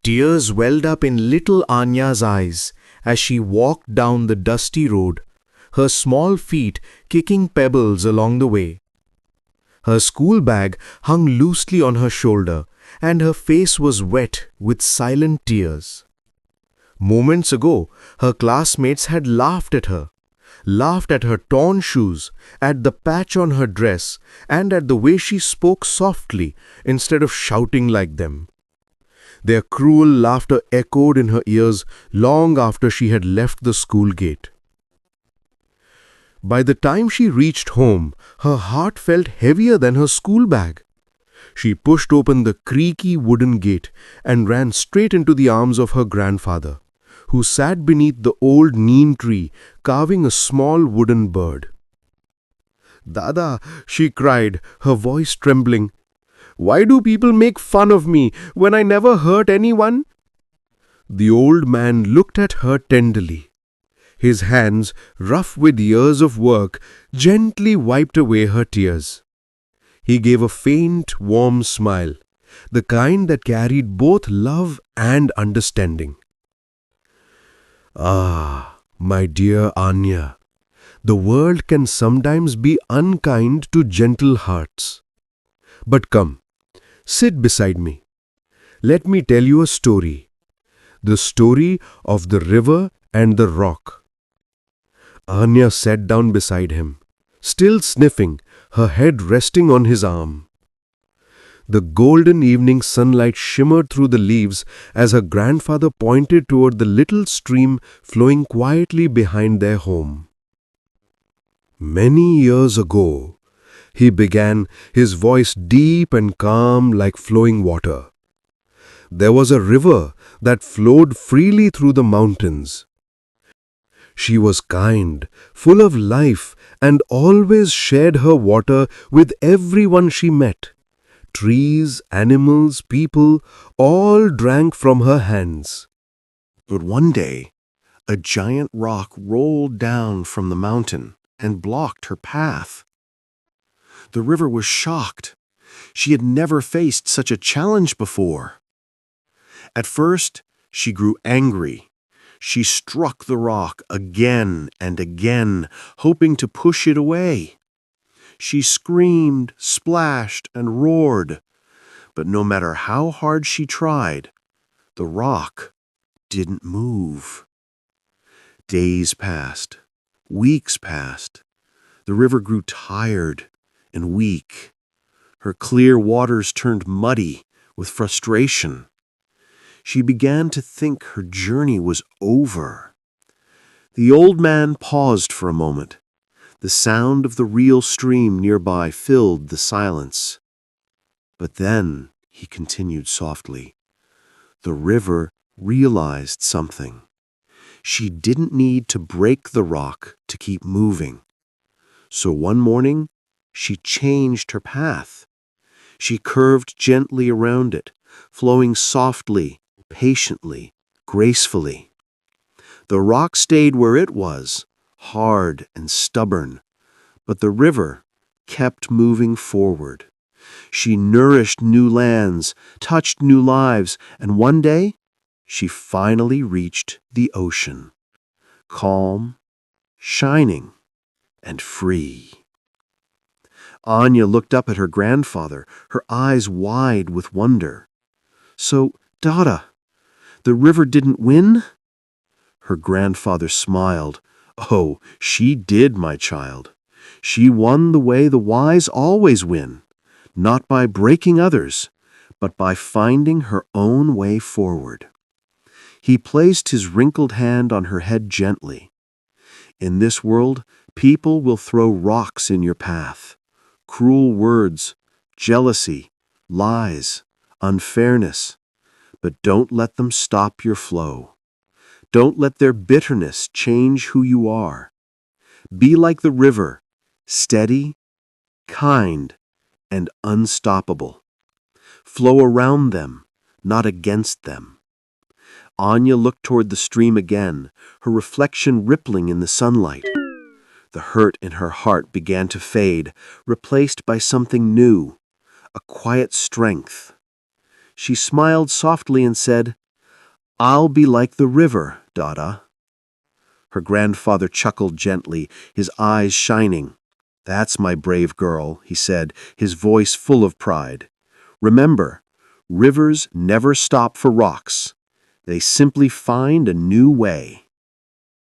Tears welled up in little Anya's eyes as she walked down the dusty road, her small feet kicking pebbles along the way. Her school bag hung loosely on her shoulder, and her face was wet with silent tears. Moments ago, her classmates had laughed at her torn shoes, at the patch on her dress, and at the way she spoke softly instead of shouting like them. Their cruel laughter echoed in her ears long after she had left the school gate. By the time she reached home, her heart felt heavier than her school bag. She pushed open the creaky wooden gate and ran straight into the arms of her grandfather, who sat beneath the old neem tree carving a small wooden bird. "Dada," she cried, her voice trembling, "why do people make fun of me when I never hurt anyone?" The old man looked at her tenderly. His hands, rough with years of work, gently wiped away her tears. He gave a faint, warm smile, the kind that carried both love and understanding. "Ah, my dear Aanya, the world can sometimes be unkind to gentle hearts. But come, sit beside me. Let me tell you a story. The story of the river and the rock." Aanya sat down beside him, still sniffing, her head resting on his arm. The golden evening sunlight shimmered through the leaves as her grandfather pointed toward the little stream flowing quietly behind their home. "Many years ago," he began, his voice deep and calm like flowing water, "there was a river that flowed freely through the mountains. She was kind, full of life, and always shared her water with everyone she met. Trees, animals, people, all drank from her hands. But one day, a giant rock rolled down from the mountain and blocked her path. The river was shocked. She had never faced such a challenge before. At first, she grew angry. She struck the rock again and again, hoping to push it away. She screamed, splashed, and roared. But no matter how hard she tried, the rock didn't move. Days passed. Weeks passed. The river grew tired and weak. Her clear waters turned muddy with frustration. She began to think her journey was over. The old man paused for a moment. The sound of the real stream nearby filled the silence. But then, he continued softly, the river realized something. She didn't need to break the rock to keep moving. So one morning, she changed her path. She curved gently around it, flowing softly, patiently, gracefully. The rock stayed where it was, hard and stubborn, but the river kept moving forward. She nourished new lands, touched new lives, and one day she finally reached the ocean, calm, shining, and free. Aanya looked up at her grandfather, her eyes wide with wonder. "So, Dada, the river didn't win?" Her grandfather smiled. "Oh, she did, my child. She won the way the wise always win, not by breaking others, but by finding her own way forward." He placed his wrinkled hand on her head gently. "In this world, people will throw rocks in your path. Cruel words, jealousy, lies, unfairness. But don't let them stop your flow. Don't let their bitterness change who you are. Be like the river, steady, kind, and unstoppable. Flow around them, not against them." Aanya looked toward the stream again, her reflection rippling in the sunlight. The hurt in her heart began to fade, replaced by something new, a quiet strength. She smiled softly and said, I'll be like the river, Dada." Her grandfather chuckled gently, his eyes shining. "That's my brave girl," he said, his voice full of pride. "Remember, rivers never stop for rocks. They simply find a new way."